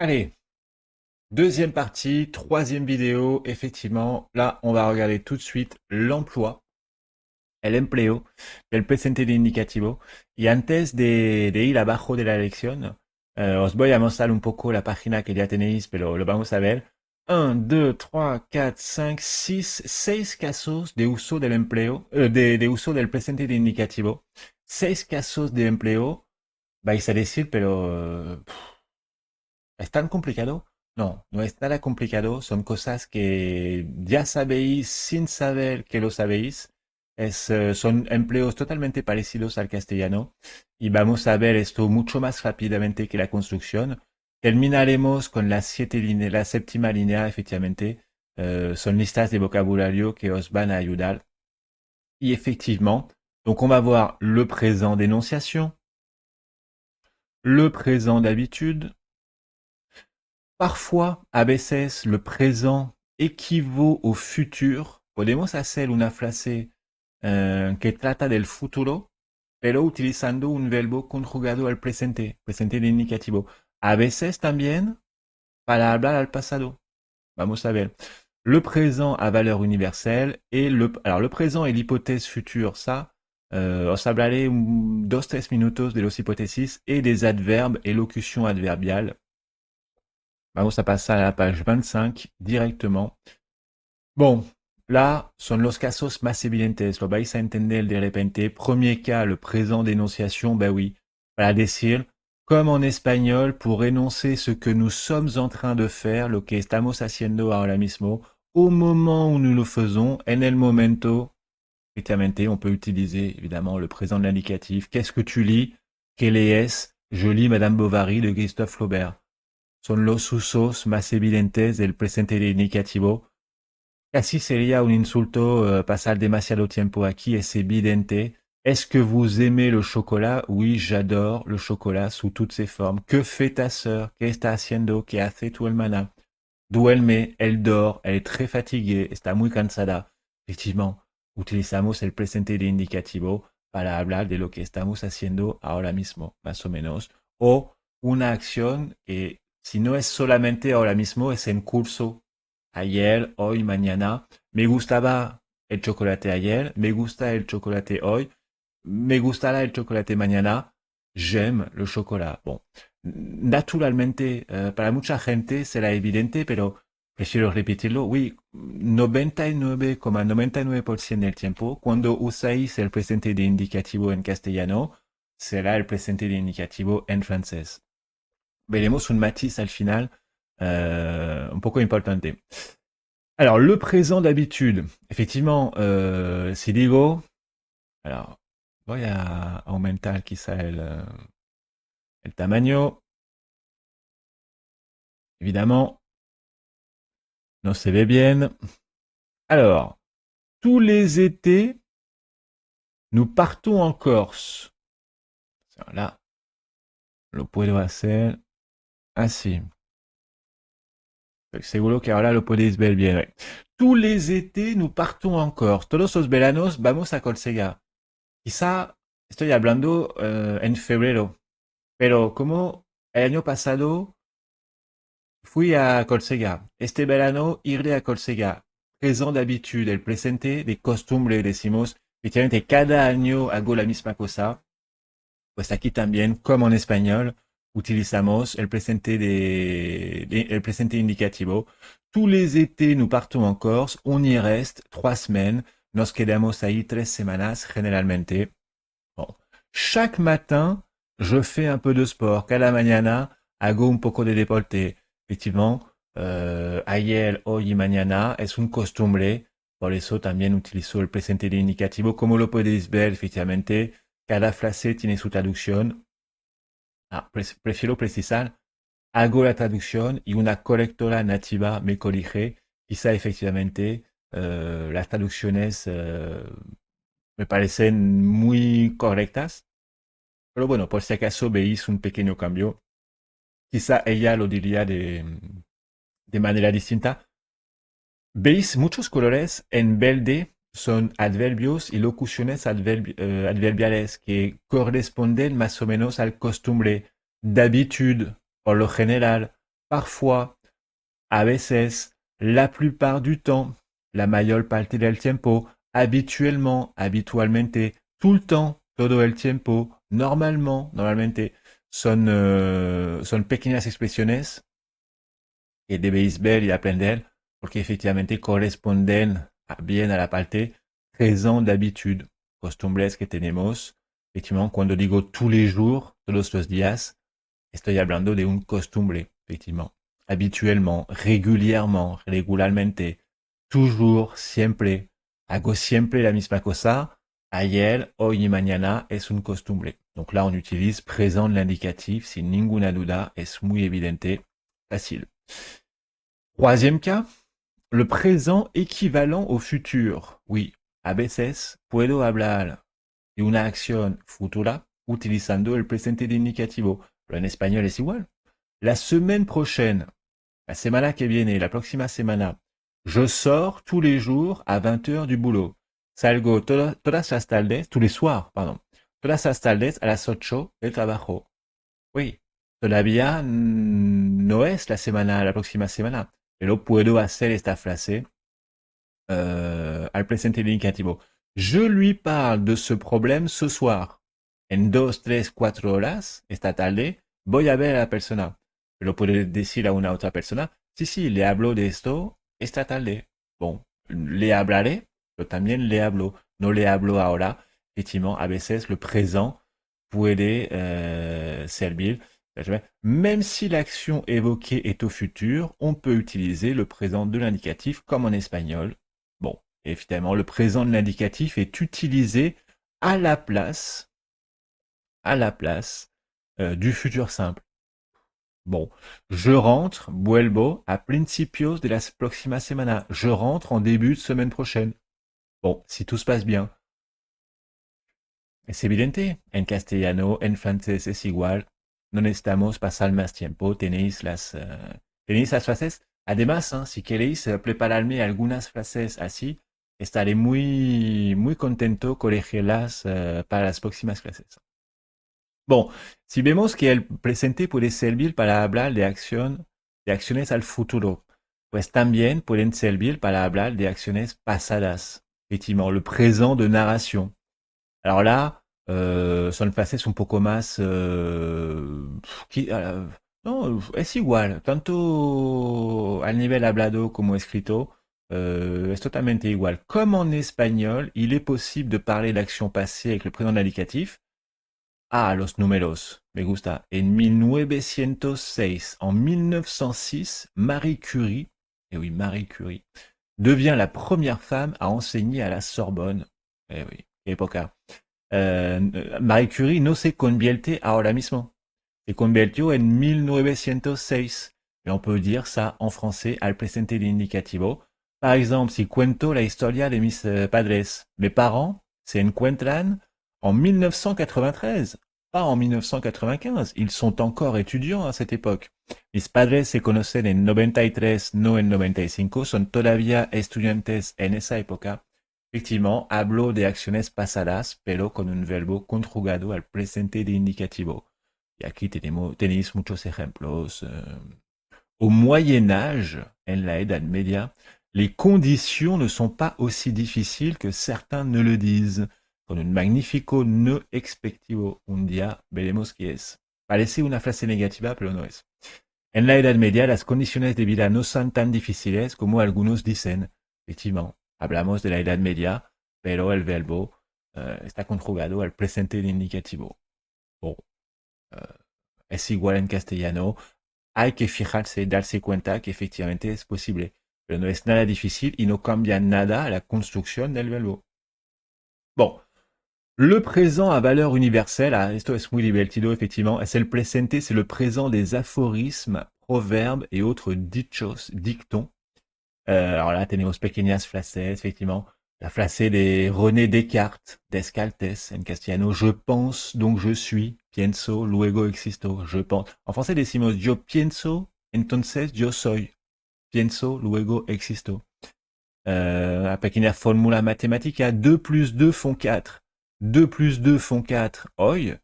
Allez, deuxième partie, troisième vidéo. Effectivement, là, on va regarder tout de suite l'emploi, el empleo, del presente de indicativo. Y antes de ir abajo de la lección, os voy a mostrar un poco la página que ya tenéis, pero lo vamos a ver. 1, 2, 3, 4, 5, 6, 6 casos de uso del empleo, de uso del presente de indicativo. 6 casos de empleo, vais a decir, pero ¿es tan complicado? No, no es nada complicado. Son cosas que ya sabéis sin saber que lo sabéis. Son empleos totalmente parecidos al castellano. Y vamos a ver esto mucho más rápidamente que la construcción. Terminaremos con las la séptima línea, efectivamente. Son listas de vocabulario que os van a ayudar. Y effectivement, donc on va voir le présent d'énonciation, le présent d'habitude. Parfois, a veces, le présent équivaut au futur. Podemos hacer una frase que trata del futuro, pero utilizando un verbo conjugado al presente, presente de indicativo. A veces también para hablar al pasado. Vamos a ver. Le présent a valeur universelle et alors le présent et l'hypothèse future, ça, os hablaré 2, 3 minutos de los hipótesis et des adverbes et locutions adverbiales. Vamos a pasar a la page 25 directement. Bon, là son los casos más evidentes, lo vais a entender de repente. Premier cas, le présent d'énonciation, ben oui, para decir, comme en espagnol, pour énoncer ce que nous sommes en train de faire, lo que estamos haciendo ahora mismo, au moment où nous le faisons, en el momento, effectivamente, on peut utiliser évidemment le présent de l'indicatif. Qu'est-ce que tu lis? ¿Qué lees? Je lis Madame Bovary de Christophe Flaubert. Son los usos más evidentes del presente de indicativo. Casi sería un insulto pasar demasiado tiempo aquí, es evidente. Est-ce que vous aimez le chocolat? Oui, j'adore le chocolat sous toutes ses formes. Que fait ta sœur? ¿Qué está haciendo? ¿Qué hace tu hermana? Duerme, elle dort, elle est très fatiguée, está muy cansada. Effectivement, utilizamos el presente de indicativo para hablar de lo que estamos haciendo ahora mismo, más o menos. O una acción que si no es solamente ahora mismo, es en curso. Ayer, hoy, mañana. Me gustaba el chocolate ayer, me gusta el chocolate hoy, me gustará el chocolate mañana. J'aime le chocolat. Bon, naturalmente, para mucha gente será evidente, pero prefiero repetirlo. Oui, 99,99% del tiempo, cuando usáis el presente de indicativo en castellano, será el presente de indicativo en francés. Veremos un matiz al final un poco importante. Alors, le présent d'habitude. Effectivement, si digo, alors, voy a aumentar quizá el tamaño. Évidemment, no se ve bien. Alors, tous les étés, nous partons en Corse. Là, lo puedo hacer así. Seguro que ahora lo podéis ver bien. Ouais. Tous les étés, nous partons en Corse. Todos los veranos vamos a Córcega. Quizá estoy hablando en febrero, pero como el año pasado fui a Córcega, este verano iré a Córcega. Présent d'habitude, el presente de costumbre, decimos. Efectivamente, cada año hago la misma cosa. Pues aquí también, como en español, utilizamos el presente indicativo. Tous les étés, nous partons en Corse. On y reste 3 semaines. Nos quedamos ahí 3 semanas, generalmente. Bon. Chaque matin, je fais un peu de sport. Cada mañana hago un poco de deporte. Effectivement, ayer, hoy y mañana es un costumbre. Por eso también utilizo el presente de indicativo. Como lo podéis ver, efectivamente, cada frase tiene su traducción. Ah, prefiero precisar. Hago la traducción y una correctora nativa me corrige. Quizá efectivamente las traducciones me parecen muy correctas. Pero bueno, por si acaso veis un pequeño cambio, quizá ella lo diría de manera distinta. Veis muchos colores en verde son adverbios y locuciones adverbiales que corresponden más o menos al costumbre, d'habitude, por lo general, parfois, a veces, la plupart du temps, la mayor parte del tiempo, habituellement, habitualmente, tout le temps, todo el tiempo, normalement, normalmente, son pequeñas expresiones que debéis ver y aprender porque efectivamente corresponden bien a la parte présent d'habitude, costumbres que tenemos. Effectivement, cuando digo tous les jours, todos los días, estoy hablando de un costumbre, effectivement. Habituellement, régulièrement, regularmente, toujours, siempre. Hago siempre la misma cosa. Ayer, hoy y mañana es un costumbre. Donc là, on utilise présent de l'indicatif sin ninguna duda. Es muy evidente, facile. Troisième cas, le présent équivalent au futur. Oui, a veces puedo hablar de una acción futura utilizando el presente de indicativo. Pero en español es igual. La semaine prochaine, la semana que viene, la próxima semana, je sors tous les jours à 20 heures du boulot. Salgo todas las tardes, tous les soirs, pardon. Todas las tardes a las 8 del trabajo. Oui, todavía no es la próxima semana, pero puedo hacer esta frase al presente indicativo. Je lui parle de ce problème ce soir. En 2, 3, 4 horas, esta tarde, voy a ver a la persona. Pero puede decir a una otra persona, sí, le hablo de esto esta tarde. Bon, le hablaré, pero también le hablo. No le hablo ahora. Effectivement, a veces le présent puede servir. Même si l'action évoquée est au futur, on peut utiliser le présent de l'indicatif comme en espagnol. Bon, évidemment, le présent de l'indicatif est utilisé à la place, à la place du futur simple. Bon, je rentre, vuelvo a principios de la próxima semana. Je rentre en début de semaine prochaine. Bon, si tout se passe bien. Es evidente, en castellano, en francés es igual. No necesitamos pasar más tiempo. Tenéis las frases. Además, si queréis prepararme algunas frases así, estaré muy contento corregirlas para las próximas clases. Bon, si vemos que el presente puede servir para hablar de acciones al futuro, pues también pueden servir para hablar de acciones pasadas. Effectivement, le présent de narration. Alors là, son frases un poco más... no, es igual, tanto al nivel hablado como escrito, es totalmente igual. Comme en espagnol, il est possible de parler d'action passée avec le présent de l'indicatif. Ah, los números, me gusta. En 1906, en 1906, Marie Curie, et oui, Marie Curie, devient la première femme à enseigner à la Sorbonne. Eh oui, qué época. Marie Curie no se convierte ahora mismo. Se convirtió en 1906. Et on peut dire ça en français al presente de indicativo. Par exemple, si cuento la historia de mis padres, mes parents se encuentran en 1993, pas en 1995. Ils sont encore étudiants à cette époque. Mis padres se conocen en 93, no en 95, son todavía estudiantes en esa época. Effectivement, hablo de acciones pasadas, pero con un verbo conjugado al presente de indicativo. Y aquí tenéis muchos ejemplos. Au Moyen Âge, en la Edad Media, les conditions ne sont pas aussi difficiles que certains ne le disent. Con un magnífico no expectivo, un día veremos qué es. Parece una frase negativa, pero no es. En la Edad Media, las condiciones de vida no son tan difíciles como algunos dicen. Effectivement, hablamos de la Edad Media, pero el verbo está conjugado al presente de indicativo. Bon, es igual en castellano. Hay que fijarse, darse cuenta que efectivamente es posible, pero no es nada difícil y no cambia nada a la construcción del verbo. Bon, le présent à valeur universelle, esto es muy divertido, effectivement, es el presente, c'est le présent des aphorismes, proverbes et autres dichos, dictons. Alors là, tenemos pequeñas frases, effectivement. La frase de René Descartes, Descartes, en castellano, je pense, donc je suis, pienso, luego existo, je pense. En français decimos yo pienso, entonces yo soy, pienso, luego existo. La pequeña fórmula matemática, 2 plus 2 font 4. 2 plus 2 font 4 hoy,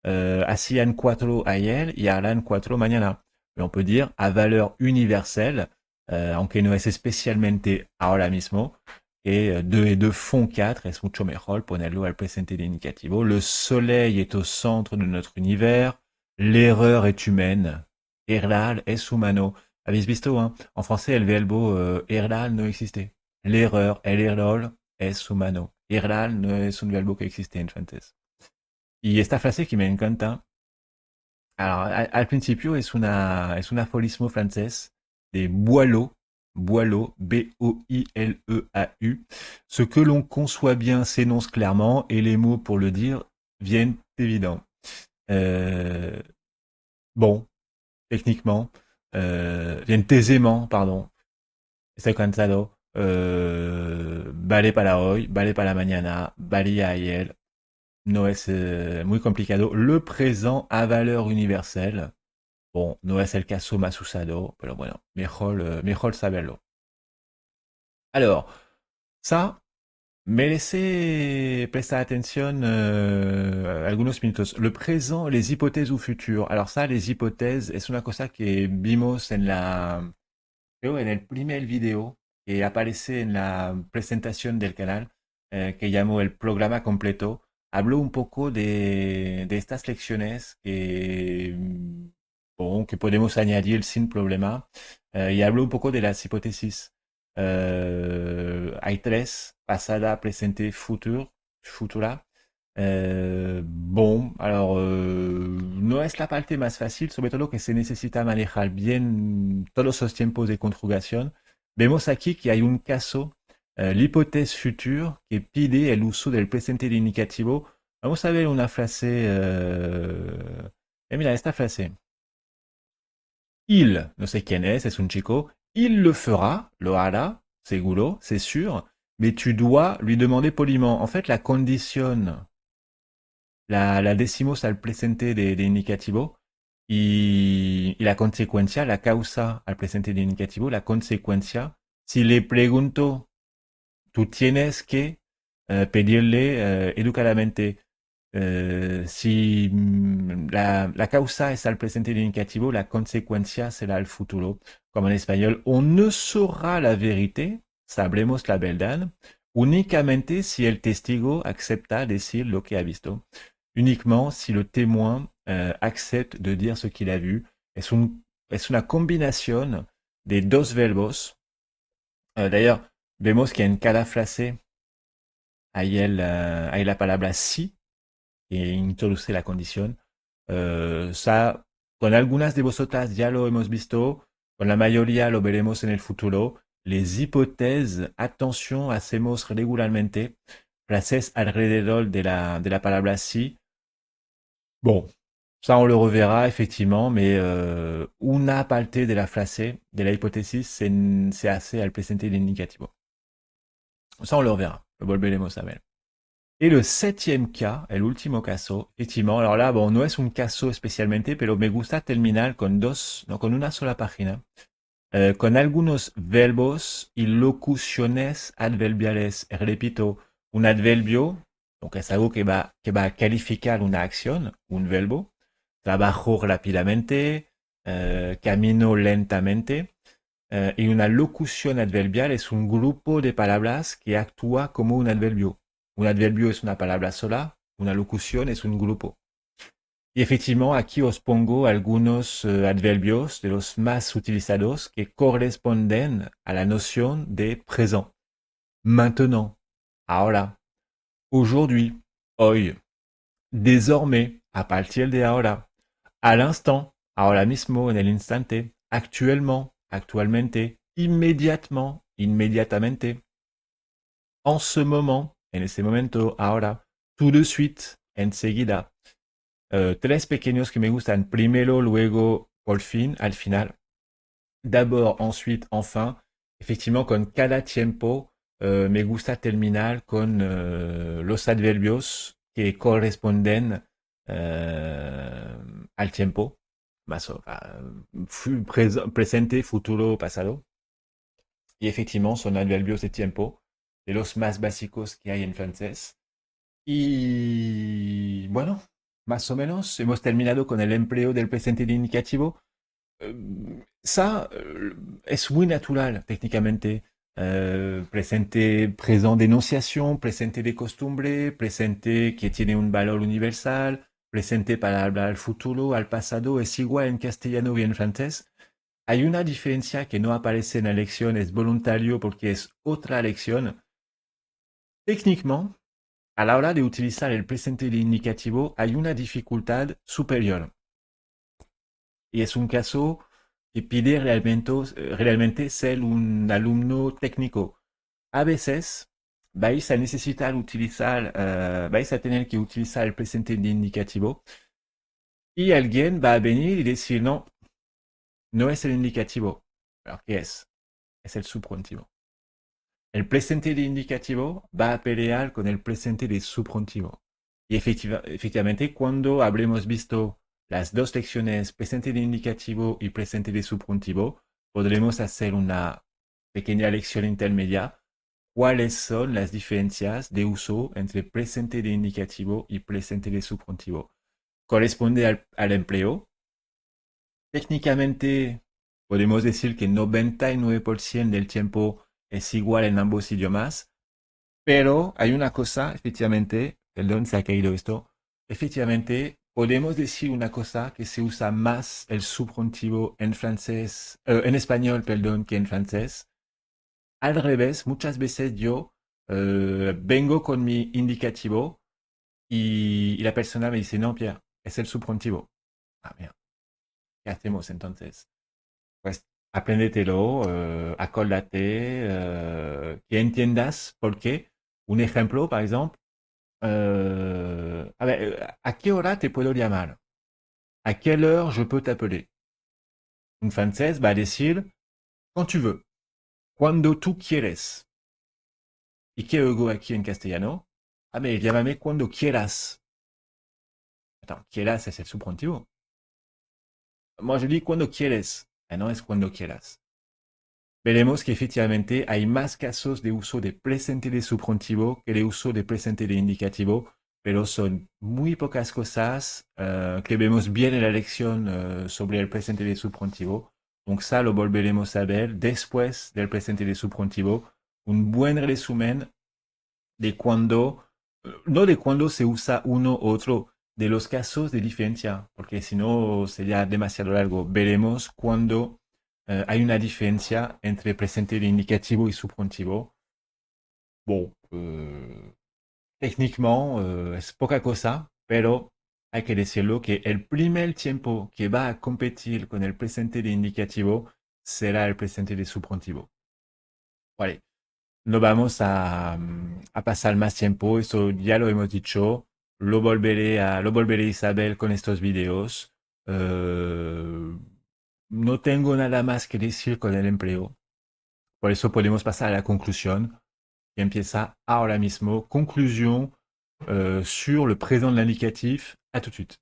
hacían 4 ayer y harán 4 mañana. pero on peut dire a valeur universelle, aunque no es especialmente ahora mismo, que 2 et 2 font 4, es mucho mejor ponerlo al presente de indicativo. Le soleil est au centre de notre univers, l'erreur est humaine, errar es humano. Habéis visto, hein? En français, el verbo errar no existe. L'erreur, el error es humano. Errar no es un verbo que existe en francés. Y esta frase que me encanta, alors, al principio es un aforismo francés de Boileau, Boileau, B-O-I-L-E-A-U. Ce que l'on conçoit bien s'énonce clairement et les mots pour le dire viennent évidents. Euh, bon, techniquement, viennent aisément, pardon. Estoy cansado. Vale para hoy, vale para mañana, valía ayer. No es muy complicado. Le présent a valeur universelle. Bon, no es el caso más usado, pero bueno, mejor saberlo. Alors, ça, me prestar atención algunos minutos. Le présent, les hypothèses ou futures. Alors ça, les hypothèses, es una cosa que vimos creo, en el primer video que aparece en la presentación del canal, que llamó el programa completo. Habló un poco de estas lecciones bon, que podemos añadir sin problema. Y habló un poco de las hipótesis. Hay tres, pasada, presente, futura. Bon, alors no es la parte más fácil, sobre todo que se necesita manejar bien todos los tiempos de conjugación. Vemos aquí que hay un caso, l'hypothèse future, que pide el uso del presente de indicativo. Vamos a ver una frase. Mira, esta frase. Il, no sé quién es un chico. Il le fera, lo hará, seguro, c'est sûr. Mais tu dois lui demander poliment. En fait, la condition la decimos al presente de indicativo y la consecuencia, la causa al presente de indicativo, la consecuencia. Si le pregunto, tú tienes que pedirle educadamente si la causa es al presente de indicativo, la consecuencia será al futuro. Como en español, on ne saura la vérité, sabremos la verdad, únicamente si el testigo acepta decir lo que ha visto. Uniquement si le témoin accepte de dire ce qu'il a vu. Es una combinación de dos verbos. D'ailleurs, vemos que en cada frase hay la palabra si, que introduce la condición. Ça, con algunas de vosotras ya lo hemos visto, con la mayoría lo veremos en el futuro. Les hypothèses, attention, hacemos regularmente frases alrededor de la palabra si. Bon, ça on le reverra effectivement, mais una parte de la frase, de la hipótesis, se hace al presente del indicativo. Ça on le reverra, lo volveremos a ver. Et le septième cas, el último caso, effectivement, alors là, bon, no es un caso especialmente, pero me gusta terminar con dos, no, con una sola página, con algunos verbos y locuciones adverbiales. Repito, un adverbio, donc es algo que va a calificar una acción, un verbo. Trabajo rápidamente, camino lentamente. Y una locución adverbial es un grupo de palabras que actúa como un adverbio. Un adverbio es una palabra sola, una locución es un grupo. Y efectivamente aquí os pongo algunos adverbios de los más utilizados que corresponden a la noción de présent. Maintenant, ahora, aujourd'hui, hoy, désormais, a partir de ahora, à l'instant, ahora mismo, en el instante, actuellement, actualmente, inmediatement, inmediatamente, en ce moment, en ese momento, ahora, tout de suite, enseguida. Tres pequeños que me gustan, primero, luego, por fin, al final. D'abord, ensuite, enfin. Effectivement, con cada tiempo, me gusta terminar con los adverbios que corresponden al tiempo. Presente, futuro, pasado. Y efectivamente son adverbios de tiempo, de los más básicos que hay en francés. Y bueno, más o menos hemos terminado con el empleo del presente de indicativo. Ça es muy natural técnicamente. Presente, present denunciación, presente de costumbre, presente que tiene un valor universal, presente para hablar al futuro, al pasado, es igual en castellano y en francés. Hay una diferencia que no aparece en la lección, es voluntario porque es otra lección. Técnicamente, a la hora de utilizar el presente de indicativo hay una dificultad superior. Y es un caso que pide realmente ser un alumno técnico. A veces vais a tener que utilizar el presente de indicativo y alguien va a venir y decir, no, no es el indicativo. Alors, ¿qué es? Es el subjuntivo. El presente de indicativo va a pelear con el presente de subjuntivo. Y efectivamente, cuando habremos visto las dos lecciones, presente de indicativo y presente de subjuntivo, podremos hacer una pequeña lección intermedia. ¿Cuáles son las diferencias de uso entre presente de indicativo y presente de subjuntivo? Corresponde al empleo. Técnicamente, podemos decir que 99% del tiempo es igual en ambos idiomas, pero hay una cosa, efectivamente, perdón, se ha caído esto, efectivamente, podemos decir una cosa que se usa más el subjuntivo en francés, en español, perdón, que en francés. Al revés, muchas veces yo vengo con mi indicativo y la persona me dice, no, Pierre, es el subjuntivo. Ah, mira, ¿qué hacemos entonces? Pues apréndetelo, acórdate, que entiendas por qué. Un ejemplo, por ejemplo, a ver, ¿a qué hora te puedo llamar? ¿A quelle heure je peux t'appeler? Un francés va a decir, quand tu veux, cuando tú quieres. ¿Y qué hago aquí en castellano? Ah, mais llámame cuando quieras. Attends, quieras es el subjuntivo. Moi, je dis cuando quieres. Ah, no es cuando quieras. Veremos que efectivamente hay más casos de uso de presente de subjuntivo que de uso de presente de indicativo, pero son muy pocas cosas que vemos bien en la lección sobre el presente de subjuntivo. Donc ça lo volveremos a ver después del presente de subjuntivo. Un buen resumen de cuando, no de cuando se usa uno u otro, de los casos de diferencia, porque si no sería demasiado largo. Veremos cuando hay una diferencia entre presente de indicativo y subjuntivo. Bon, técnicamente es poca cosa, pero hay que decirlo que el primer tiempo que va a competir con el presente de indicativo será el presente de subjuntivo. Vale. No vamos a pasar más tiempo, eso ya lo hemos dicho. Lo volveré Isabel con estos videos. Eh, no tengo nada más que decir con el empleo. Por eso podemos pasar a la conclusión, que empieza ahora mismo. Conclusion sur le présent de l'indicatif. À tout de suite.